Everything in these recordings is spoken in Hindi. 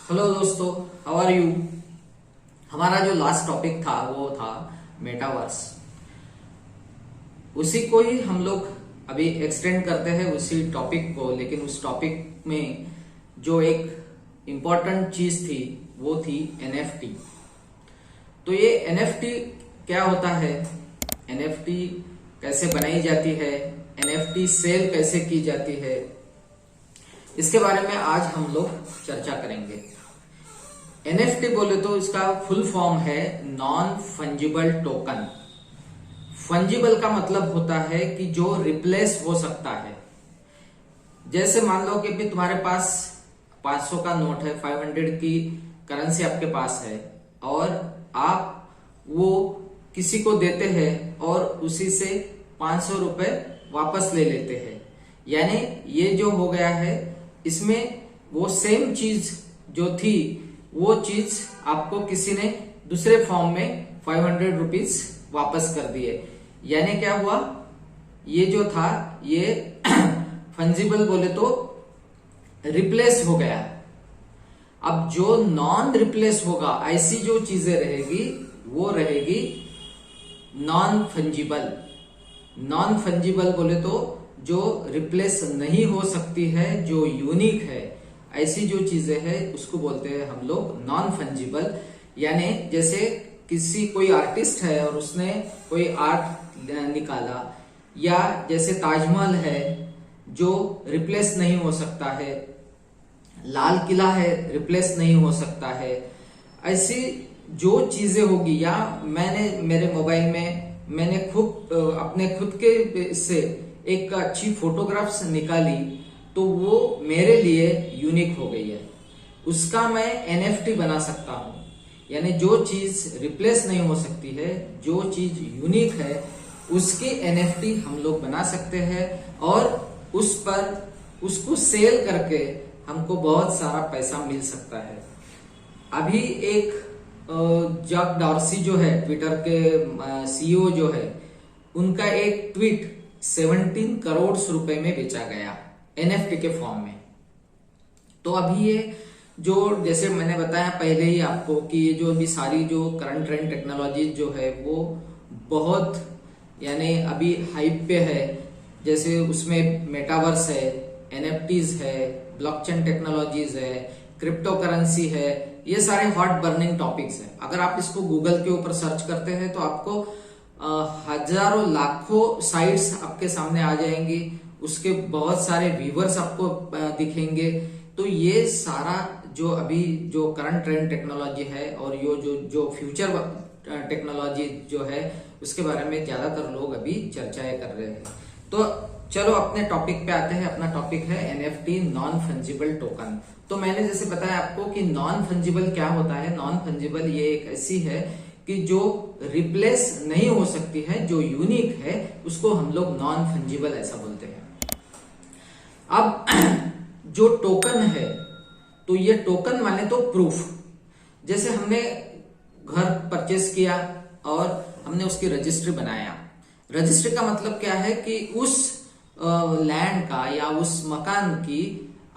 हेलो दोस्तों, हाउ आर यू। हमारा जो लास्ट टॉपिक था वो था मेटावर्स। उसी को ही हम लोग अभी एक्सटेंड करते हैं उसी टॉपिक को, लेकिन उस टॉपिक में जो एक इम्पॉर्टेंट चीज थी वो थी एनएफटी। तो ये एनएफटी क्या होता है, एनएफटी कैसे बनाई जाती है, एनएफटी सेल कैसे की जाती है, इसके बारे में आज हम लोग चर्चा करेंगे। एनएफटी बोले तो इसका फुल फॉर्म है नॉन फंजिबल टोकन। फंजिबल का मतलब होता है कि जो रिप्लेस हो सकता है। जैसे मान लो कि भी तुम्हारे पास 500 का नोट है, 500 की करेंसी आपके पास है और आप वो किसी को देते हैं और उसी से 500 रुपए वापस ले लेते हैं। यानी ये जो हो गया है, इसमें वो सेम चीज जो थी वो चीज आपको किसी ने दूसरे फॉर्म में 500 रुपीज वापस कर दिए। यानी क्या हुआ, ये जो था ये फंजिबल बोले तो रिप्लेस हो गया। अब जो नॉन रिप्लेस होगा, ऐसी जो चीजें रहेगी वो रहेगी नॉन फंजिबल। नॉन फंजिबल बोले तो जो रिप्लेस नहीं हो सकती है, जो यूनिक है, ऐसी जो चीजें हैं उसको बोलते हैं हम लोग नॉन फंजिबल। यानी जैसे कोई आर्टिस्ट है और उसने कोई आर्ट निकाला, या जैसे ताजमहल है जो रिप्लेस नहीं हो सकता है, लाल किला है रिप्लेस नहीं हो सकता है। ऐसी जो चीजें होगी, या मैंने मेरे मोबाइल में मैंने अपने खुद के से एक अच्छी फोटोग्राफ्स निकाली तो वो मेरे लिए यूनिक हो गई है, उसका मैं एनएफटी बना सकता हूं। यानी जो चीज रिप्लेस नहीं हो सकती है, जो चीज यूनिक है, उसकी एनएफटी हम लोग बना सकते हैं और उस पर उसको सेल करके हमको बहुत सारा पैसा मिल सकता है। अभी एक जैक डॉर्सी जो है, ट्विटर के सीईओ जो है, उनका एक ट्वीट 17 करोड़ रुपए में बेचा गया एनएफटी के फॉर्म में। तो अभी ये जो जैसे मैंने बताया पहले ही आपको कि ये जो अभी सारी जो करंट ट्रेंड टेक्नोलॉजी जो है वो बहुत यानी अभी हाइप पे है। जैसे उसमें मेटावर्स है, एनएफटीज है, ब्लॉकचेन टेक्नोलॉजीज है, क्रिप्टो करेंसी है, ये सारे हॉट बर्निंग टॉपिक्स हैं। अगर आप इसको गूगल के ऊपर सर्च करते हैं तो आपको हजारों लाखों साइट्स आपके सामने आ जाएंगी, उसके बहुत सारे व्यूवर्स आपको दिखेंगे। तो ये सारा जो अभी जो करंट ट्रेंड टेक्नोलॉजी है और ये जो फ्यूचर टेक्नोलॉजी जो है उसके बारे में ज्यादातर लोग अभी चर्चाएं कर रहे हैं। तो चलो अपने टॉपिक पे आते हैं। अपना टॉपिक है एनएफटी, नॉन फंजिबल टोकन। तो मैंने जैसे बताया आपको कि नॉन फंजिबल क्या होता है। नॉन फंजिबल ये एक ऐसी है कि जो रिप्लेस नहीं हो सकती है, जो यूनिक है, उसको हम लोग नॉन फंजिबल ऐसा बोलते हैं। अब जो टोकन है, तो ये टोकन माने तो प्रूफ। जैसे हमने घर परचेस किया और हमने उसकी रजिस्ट्री बनाया। रजिस्ट्री का मतलब क्या है कि उस लैंड का या उस मकान की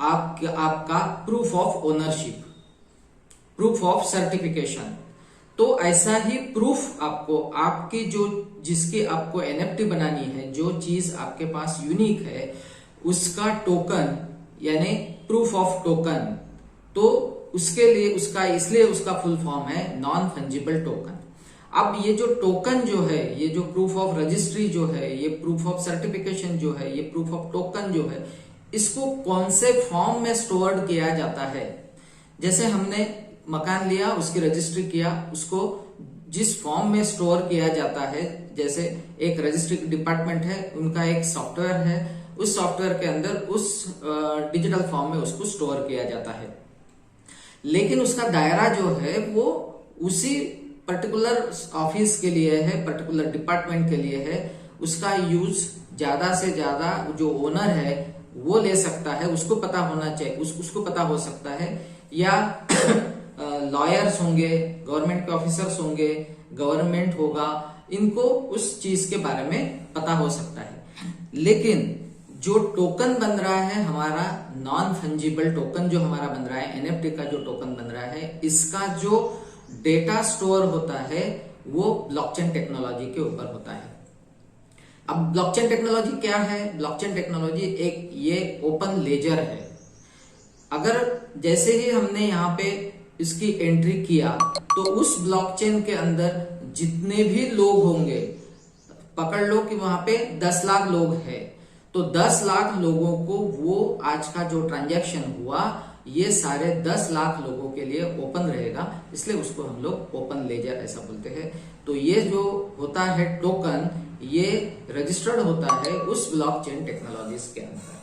आपका proof of ownership, proof of certification. तो ऐसा ही प्रूफ आपको आपकी जिसकी आपको एनएफटी बनानी है, जो चीज आपके पास यूनिक है, उसका टोकन यानी प्रूफ ऑफ टोकन। तो उसके लिए इसलिए उसका फुल फॉर्म है नॉन फंजिबल टोकन। अब ये जो टोकन जो है, ये जो प्रूफ ऑफ रजिस्ट्री जो है, ये प्रूफ ऑफ सर्टिफिकेशन जो है, ये प्रूफ ऑफ टोकन जो है, इसको कौन से फॉर्म में स्टोर्ड किया जाता है। जैसे हमने मकान लिया, उसकी रजिस्ट्री किया, उसको जिस फॉर्म में स्टोर किया जाता है, जैसे एक रजिस्ट्री डिपार्टमेंट है, उनका एक सॉफ्टवेयर है, उस सॉफ्टवेयर के अंदर उस डिजिटल फॉर्म में उसको स्टोर किया जाता है। लेकिन उसका दायरा जो है वो उसी पर्टिकुलर ऑफिस के लिए है, पर्टिकुलर डिपार्टमेंट के लिए है। उसका यूज ज्यादा से ज्यादा जो ओनर है वो ले सकता है, उसको पता होना चाहिए, उसको पता हो सकता है, या लॉयर्स होंगे, गवर्नमेंट के ऑफिसर्स होंगे, गवर्नमेंट होगा, इनको उस चीज के बारे में पता हो सकता है। लेकिन जो टोकन बन रहा है हमारा नॉन फंजिबल टोकन जो हमारा बन रहा है, एनएफटी का जो टोकन बन रहा है, इसका जो डेटा स्टोर होता है वो ब्लॉकचेन टेक्नोलॉजी के ऊपर होता है। अब ब्लॉकचेन टेक्नोलॉजी क्या है? ब्लॉकचेन टेक्नोलॉजी एक ये ओपन लेजर है। अगर जैसे ही हमने यहाँ पे इसकी एंट्री किया तो उस ब्लॉकचेन के अंदर जितने भी लोग होंगे, पकड़ लो कि वहां पे 10 लाख लोग हैं, तो 10 लाख लोगों को वो आज का जो ट्रांजैक्शन हुआ ये सारे 10 लाख लोगों के लिए ओपन रहेगा, इसलिए उसको हम लोग ओपन लेजर ऐसा बोलते हैं। तो ये जो होता है टोकन, ये रजिस्टर्ड होता है उस ब्लॉकचेन टेक्नोलॉजीज के अंदर।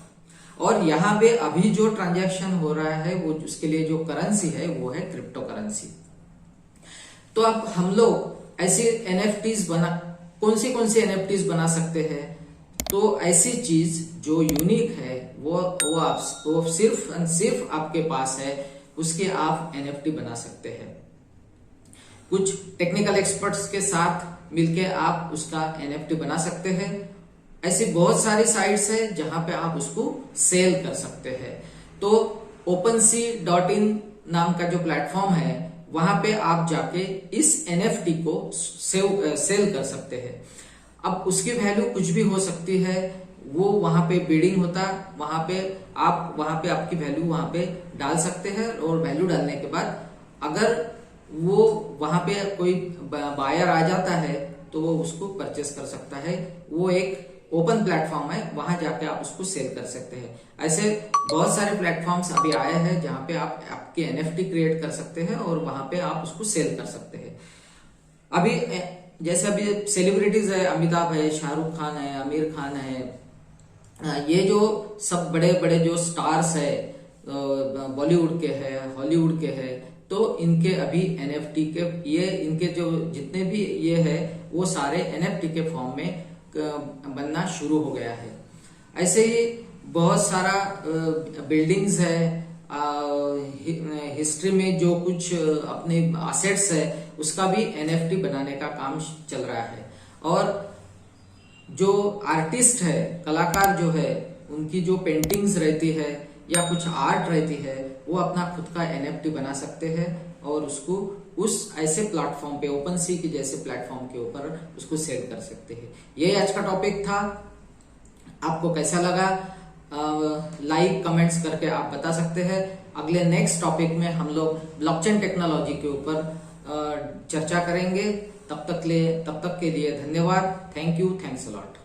और यहाँ पे अभी जो ट्रांजैक्शन हो रहा है वो उसके लिए जो करेंसी है वो है क्रिप्टो करेंसी। तो अब हम लोग ऐसी एनएफटीज कौन सी एनएफटीज बना सकते हैं? तो ऐसी चीज जो यूनिक है वो सिर्फ आपके पास है, उसके आप एनएफटी बना सकते हैं। कुछ टेक्निकल एक्सपर्ट्स के साथ मिलके आप उसका एनएफटी बना सकते हैं। ऐसी बहुत सारी साइट्स है जहां पे आप उसको सेल कर सकते हैं। तो OpenSea.in नाम का जो प्लेटफॉर्म है वहां पे आप जाके इस एनएफटी को सेल कर सकते हैं। अब उसकी वैल्यू कुछ भी हो सकती है, वो वहां पे बिडिंग होता, वहां पे आपकी वैल्यू वहां पे डाल सकते हैं, और वैल्यू डालने के बाद अगर वो वहां पे कोई बायर आ जाता है तो वो उसको परचेस कर सकता है। वो एक ओपन प्लेटफॉर्म है, वहां जाके आप उसको सेल कर सकते हैं। ऐसे बहुत सारे प्लेटफॉर्म्स अभी आए हैं जहां पे आप आपके एनएफटी क्रिएट कर सकते हैं और वहां पे आप उसको सेल कर सकते हैं। अभी जैसे अभी सेलिब्रिटीज है, अमिताभ है, शाहरुख खान है, आमिर खान है, ये जो सब बड़े बड़े जो स्टार्स है बॉलीवुड के है, हॉलीवुड के है, तो इनके अभी एनएफटी के इनके जो जितने भी ये है वो सारे एनएफटी के फॉर्म में बनना शुरू हो गया है। ऐसे ही बहुत सारा बिल्डिंग्स है, हिस्ट्री में जो कुछ अपने असेट्स है उसका भी एनएफटी बनाने का काम चल रहा है। और जो आर्टिस्ट है, कलाकार जो है, उनकी जो पेंटिंग्स रहती है या कुछ आर्ट रहती है वो अपना खुद का एनएफटी बना सकते हैं और उसको उस ऐसे प्लेटफॉर्म पे OpenSea के जैसे प्लेटफॉर्म के ऊपर उसको सेल कर सकते हैं। ये आज का टॉपिक था। आपको कैसा लगा? लाइक कमेंट्स करके आप बता सकते हैं। अगले नेक्स्ट टॉपिक में हम लोग ब्लॉकचेन टेक्नोलॉजी के ऊपर चर्चा करेंगे। तब तक के लिए धन्यवाद। Thank you, thanks a lot.